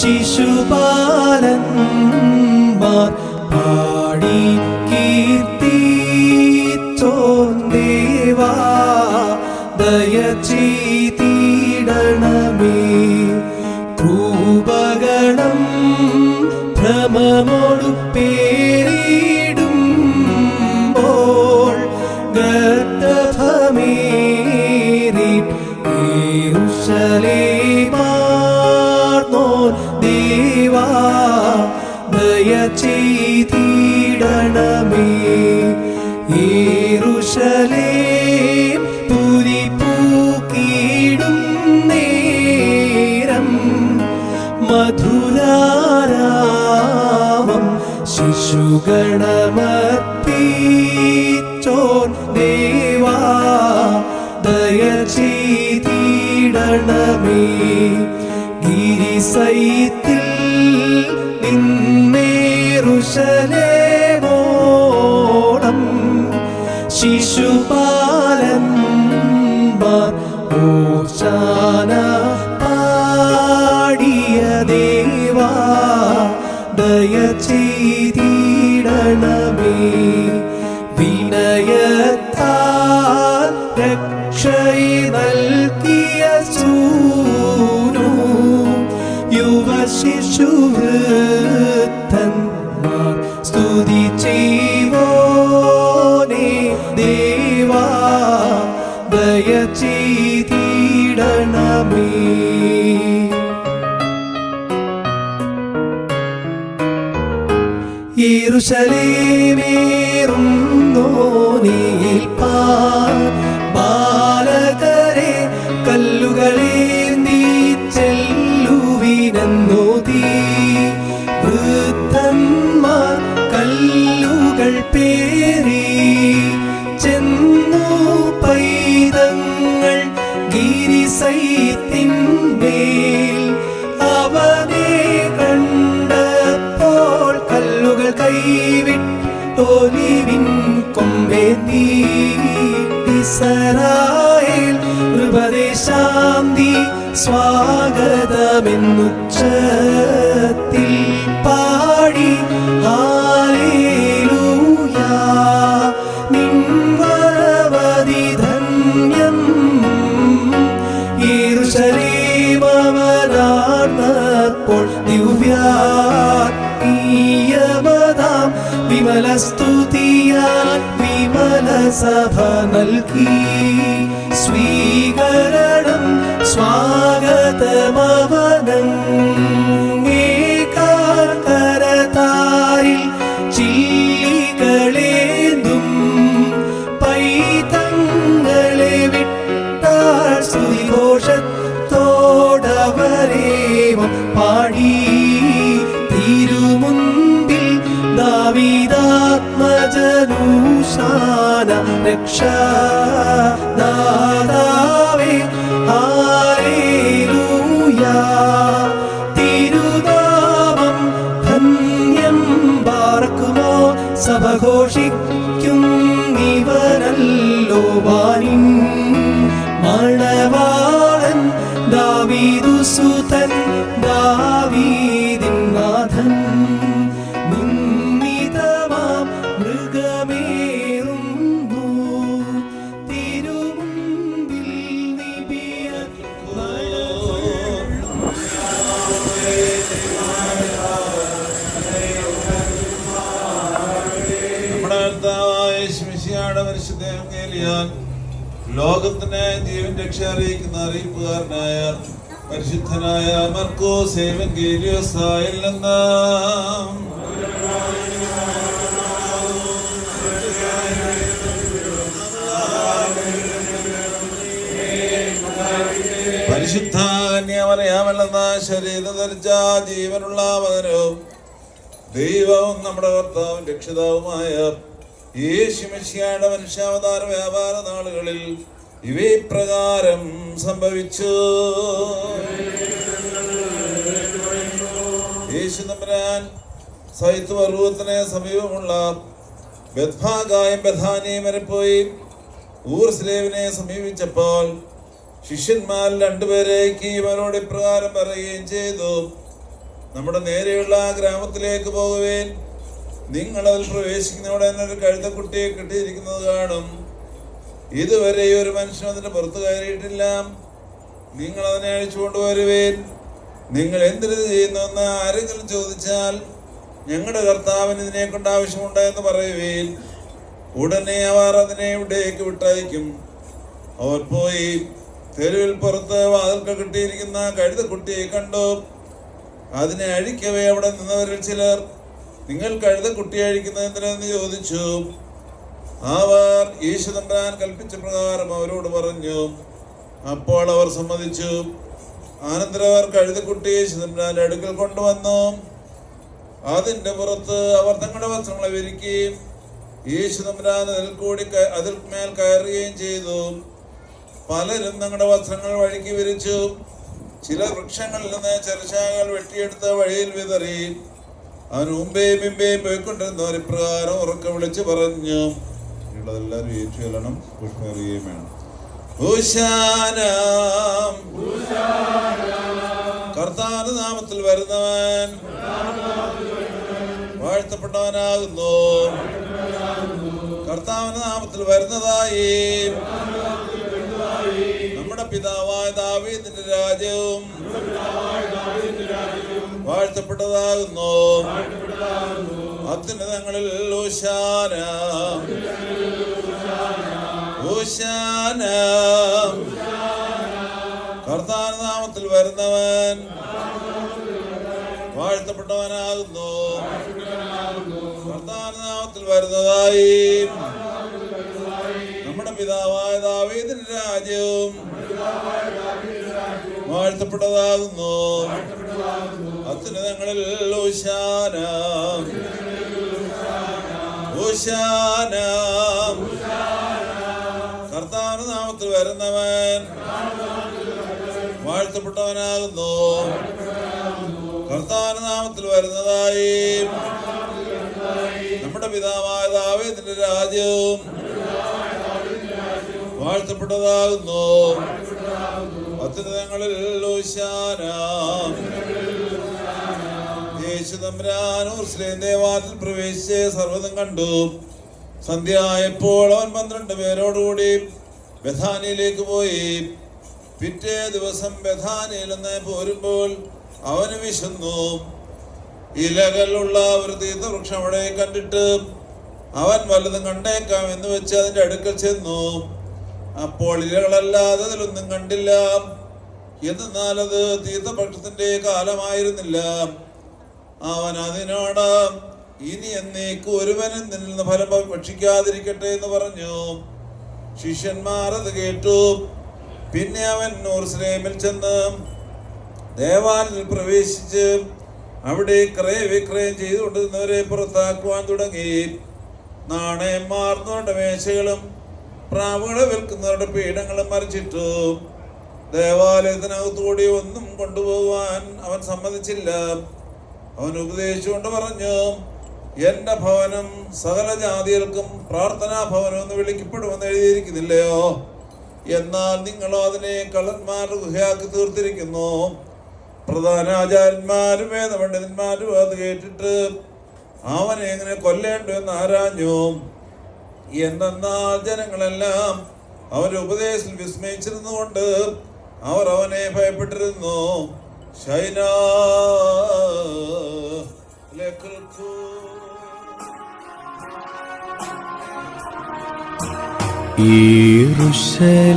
ശിശുപാലന്മാർ പാടി കീർത്തിച്ചോൻ ദേവാ ദയ ചെയ്തിടണമേ. കൃപഗണം ഭ്രമമോടു പേരിടുമ്പോൾ ഗർദഭമേറി യെരൂശലേമാർന്നോൻ ദേവാ ദയ ചെയ്തിടണമേ. യെരൂശലേം പുരി പൂക്കിടും നേരം മധുരാരാമം ശിശുഗണമർപ്പിച്ചോൻ ദേവാ ദയ ചെയ്തിടണമേ. ഗിരിസൈത്തിൽ നിന്നേറുശലേമോളം ശിശുപാലന്മാർ ഓശാന പാടിയ ദേവാ ദയ ചെയ്തിടണമേ. വിനയത്താൽ രക്ഷയെ നൽകിയ സൂനു യുവശിശുവൃദ്ധന്മാർ സ്തുതി ചെയ്വോനേ ദേവാ ദയ ചെയ്തിടണമേ. യെരൂശലേമേറുന്നോനേൽപ്പാൻ ബാലകരെ കല്ലുകളെ നീ ചെല്ലുവിനെന്നോതി. വൃദ്ധന്മാർ കല്ലുകൾ പേറി ചെന്നു പൈതങ്ങൾ ഗിരിസൈത്തിന്മേൽ. അവനെ കണ്ടപ്പോൾ കല്ലുകൾ കൈവിട്ടൊലിവിൻ കൊമ്പേന്തി. ഇസ്രായേൽ കൃപദേശാന്തി സ്വാഗതമെന്നുച്ചത്തിൽ പാടി ഹല്ലേലൂയാ. നിൻവരവധി ധന്യം യെരൂശലേമവനാർന്നപ്പോൾ ദിവ്യാത്മീയമതാം വിമലസ്തുതിയാൽ വിമല സഭ നൽകി. സ്വീകരണം സ്വാഗതമവനേകാകരതാരിൽ ചില്ലികളേന്തും പൈതങ്ങളെ വിട്ടാൽ സ്തുതിഘോഷത്തോടവരേവം പാടി. തിരുമുൻപിൽ ദാവീദാത്മജനൂശാന രക്ഷാദാതാവേ ഹല്ലേലൂയാ. തിരുനാമം ധന്യം പാർക്കുമോ സഭ ഘോഷിക്കും ഇവനല്ലോ വാനിൻ മണവാളൻ ദാവീദുസുതൻ ദാവീദിൻ നാഥൻ. നിന്ദിതമാം മൃഗമേറുന്നു തിരുമുൻപിൽ നിബിയ നമ്മുടെ കർത്താവായ യേശുമിശിഹായുടെ പരിശുദ്ധ എവംഗേലിയാൽ ലോകത്തിന് ജീവൻ രക്ഷ അറിയിക്കുന്ന അറിയിപ്പുകാരനായ പരിശുദ്ധനായ മർക്കോസ് എവംഗേലിയോസായിൽ നിന്ന് പരിശുദ്ധ കന്യാമറിയാമെന്ന ശരീരം ധരിച്ച ജീവനുള്ള മകനും ദൈവവും നമ്മുടെ കർത്താവും രക്ഷിതാവുമായ യേശുമിശിഹായുടെ മനുഷ്യാവതാര വ്യാപാര നാളുകളിൽ ഇവപ്രകാരം സംഭവിച്ചു. യേശു തമ്പുരാൻ സൈത്ത് പർവ്വതത്തിന് സമീപമുള്ള ബെത്ഫാഗായും ബഥാനിയും വരെ പോയി ഊർസ്ലേവിനെ സമീപിച്ചപ്പോൾ ശിഷ്യന്മാർ രണ്ടുപേരേക്ക് ഇവരോട് ഇപ്രകാരം പറയുകയും ചെയ്തു: നമ്മുടെ നേരെയുള്ള ഗ്രാമത്തിലേക്ക് പോകുവേൻ. നിങ്ങൾ അതിൽ പ്രവേശിക്കുന്നവിടെ തന്നെ ഒരു കഴുതക്കുട്ടിയെ കെട്ടിയിരിക്കുന്നത് കാണും. ഇതുവരെ ഒരു മനുഷ്യൻ അതിന്റെ പുറത്ത് കയറിയിട്ടില്ല. നിങ്ങൾ അതിനെ അഴിച്ചുകൊണ്ടുവരുവേൻ. നിങ്ങൾ എന്തിനു ചെയ്യുന്നുവെന്ന് ആരെങ്കിലും ചോദിച്ചാൽ ഞങ്ങളുടെ കർത്താവിന് ഇതിനെ കൊണ്ട് ആവശ്യമുണ്ട് എന്ന് പറയുവേൻ. ഉടനെ അവർ അതിനെ ഇവിടേക്ക് വിട്ടയക്കും. അവർ പോയി തെരുവിൽ പുറത്ത് വാതിൽക്ക് കിട്ടിയിരിക്കുന്ന കഴുതക്കുട്ടിയെ കണ്ടു. അതിനെ അഴിക്കവേ അവിടെ നിന്നവരിൽ ചിലർ, നിങ്ങൾ കഴുതക്കുട്ടിയെ അഴിക്കുന്നത് എന്തിനെന്ന് ചോദിച്ചു. അവർ യേശു തമ്പുരാൻ കൽപ്പിച്ച പ്രകാരം അവരോട് പറഞ്ഞു. അപ്പോൾ അവർ സമ്മതിച്ചു. അനന്തരം അവർ കഴുതക്കുട്ടി യേശു തമ്പുരാന്റെ അടുക്കൽ കൊണ്ടുവന്നു. അതിന്റെ പുറത്ത് അവർ തങ്ങളുടെ വസ്ത്രങ്ങളെ വിരിക്കുകയും യേശു തമ്പുരാൻ അതിൽ മേൽ കയറുകയും ചെയ്തു. പലരും തങ്ങളുടെ വസ്ത്രങ്ങൾ വഴിക്ക് വിരിച്ചു. ചില വൃക്ഷങ്ങളിൽ നിന്ന് ചെറുശാഖകൾ വെട്ടിയെടുത്ത് വഴിയിൽ വിതറി. അവൻ മുമ്പേയും പിമ്പേയും പോയിക്കൊണ്ടിരുന്നവർ ഇപ്രകാരം ഉറക്കെ വിളിച്ച് പറഞ്ഞു. ഉള്ളതെല്ലാവരും ഏറ്റുചൊല്ലണം, പുഷ്പറിയുകയും വേണം. കർത്താവിന്റെ നാമത്തിൽ വരുന്നവൻ വാഴ്ത്തപ്പെട്ടവനാകുന്നു. കർത്താവിന്റെ നാമത്തിൽ വരുന്നതായി നമ്മുടെ പിതാവായ ദാവീദിന്റെ രാജ്യവും വാഴ്ത്തപ്പെട്ടതാകുന്നു. അത്യുന്നതങ്ങളിൽ ഹോശാന ഹോശാന. കർത്താവിന്റെ നാമത്തിൽ വരുന്നവൻ വാഴ്ത്തപ്പെട്ടവനാകുന്നു. കർത്താവിന്റെ നാമത്തിൽ വരുന്നതായി നമ്മുടെ പിതാവായ ദാവീദിന്റെ രാജ്യവും വാഴ്ത്തപ്പെട്ടതാകുന്നു. അത്യുന്നതങ്ങളിൽ ഹോശാന ഹോശാന. കർത്താവിന്റെ നാമത്തിൽ വരുന്നവൻ വാഴ്ത്തപ്പെട്ടവനാകുന്നു. കർത്താവിന്റെ നാമത്തിൽ വരുന്നതായി നമ്മുടെ പിതാവായ ദാവീദിന്റെ രാജ്യവും വാഴ്ത്തപ്പെട്ടതാകുന്നു. അത്യുന്നതങ്ങളിൽ ഹോശാന. യേശു തമ്പുരാൻ യെരൂശലേം ദേവാലയത്തിൽ പ്രവേശിച്ച് സർവ്വതും കണ്ടു. സന്ധ്യയായപ്പോൾ അവൻ 12 പേരോടുകൂടി ബെഥാനിയിലേക്ക് പോയി. പിറ്റേ ദിവസം ബെഥാനിയിൽ നിന്ന് പോരുമ്പോൾ അവന് വിശന്നു. ഇലകളുള്ള ഒരു തീർത്ഥവൃക്ഷം അവിടെ കണ്ടിട്ട് അവൻ വല്ലതും കണ്ടേക്കാം എന്ന് വെച്ച് അതിന്റെ അടുക്കൽ ചെന്നു. അപ്പോൾ ഇലകളല്ലാതെ അതിലൊന്നും കണ്ടില്ല. എന്നാൽ അത് തീർത്ഥപക്ഷത്തിന്റെ കാലമായിരുന്നില്ല. അവൻ അതിനോട്, ഇനി എന്നേക്ക് ഒരുവനും നിന്നിൽ നിന്ന് ഫലം ഭക്ഷിക്കാതിരിക്കട്ടെ എന്ന് പറഞ്ഞു. ശിഷ്യന്മാർ അത് കേട്ടു. പിന്നെ അവൻ യെരൂശലേമിൽ ചെന്ന് ദേവാലയത്തിൽ പ്രവേശിച്ച് അവിടെ ക്രയവിക്രയം ചെയ്തുകൊണ്ടിരുന്നവരെ പുറത്താക്കുവാൻ തുടങ്ങി. നാണയം മാറുന്നവരുടെ മേശകളും പ്രാവുകളെ വിൽക്കുന്നവരുടെ പീഠങ്ങളും മറിച്ചിട്ടു. ദേവാലയത്തിനകത്തുകൂടി ഒന്നും കൊണ്ടുപോകുവാൻ അവൻ സമ്മതിച്ചില്ല. അവൻ ഉപദേശിച്ചുകൊണ്ട് പറഞ്ഞു, എന്റെ ഭവനം സകല ജാതികൾക്കും പ്രാർത്ഥനാ ഭവനം എന്ന് വിളിക്കപ്പെടുമെന്ന് എഴുതിയിരിക്കുന്നില്ലയോ? എന്നാൽ നിങ്ങളോ അതിനെ കള്ളന്മാരുടെ ഗുഹയാക്കി തീർത്തിരിക്കുന്നു. പ്രധാന ആചാര്യന്മാരും വേദപണ്ഡിതന്മാരും അത് കേട്ടിട്ട് അവനെ എങ്ങനെ കൊല്ലേണ്ടു എന്ന് ആരാഞ്ഞു. എന്തെന്നാൽ ജനങ്ങളെല്ലാം അവന്റെ ഉപദേശത്തിൽ വിസ്മയിച്ചിരുന്നുകൊണ്ട് അവർ അവനെ ഭയപ്പെട്ടിരുന്നു.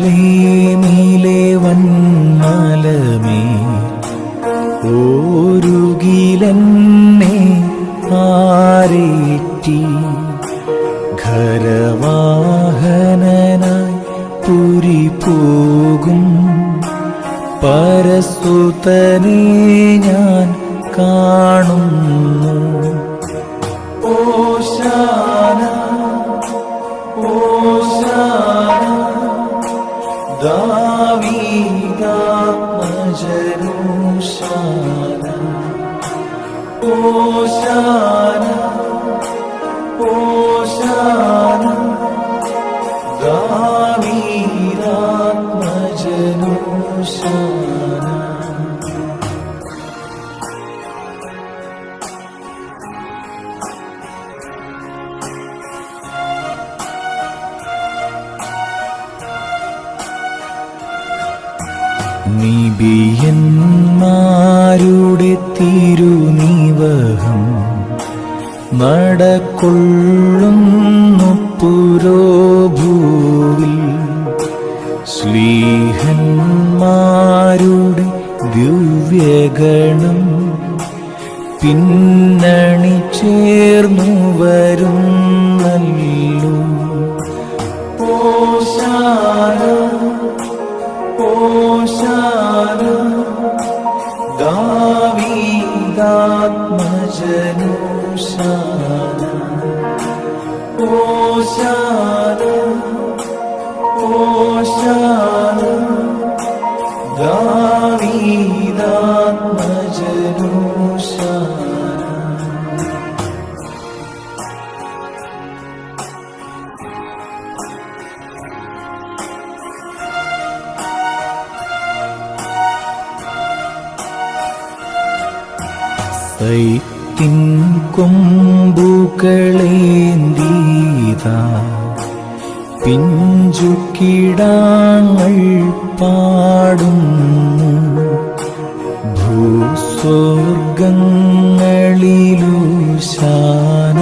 യെരൂശലേമിലെ വന്മലമേ ഓരുകിലെന്നെ ആരേറ്റി ഖരവാഹനനായി പുരി പോകും പരസുതനെ ഞാൻ കാണുന്നു. ഓശാന ഓശാന ദാവീദാത്മജനോശാന ഓശാന ഓശാന ദാവീദാത്മജനോശാന. കൊള്ളുന്നു പുരോഭൂവിൽ ശ്ലീഹന്മാരുടെ ദിവ്യഗണം പിന്നണി ചേർന്നു വരുന്നല്ലോ. ഹോശാന ഹോശാന ദാവീദാത്മജനു ശാന. ഹോശാന ഹോശാന ദാവീദാത്മജനു ശാന. സൈത്തിൻ കൊമ്പുകളേന്തീതാ പിഞ്ചുകിടാങ്ങൾ പാടുന്നു. ഭൂസ്വർഗങ്ങളിലുശാന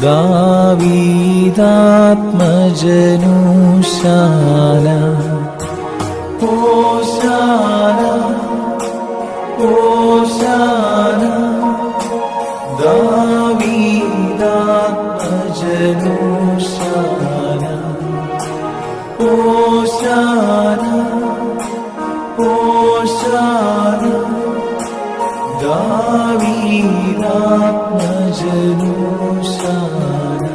ദാവീദാത്മജനു ശാന. ഹോശാന ഹോശാന ദാവീദാത്മജനു ശാന. ഹോശാന ഹോശാന ദാവീദാത്മജനു ശാന.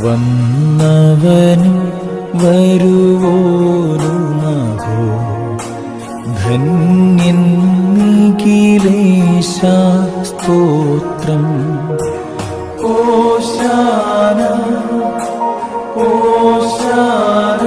വന്നവനും വരുവോനുമഹോ ധന്യൻ നിഖിലേശ സ്തോത്രം. ഹോശാന ഹോശാന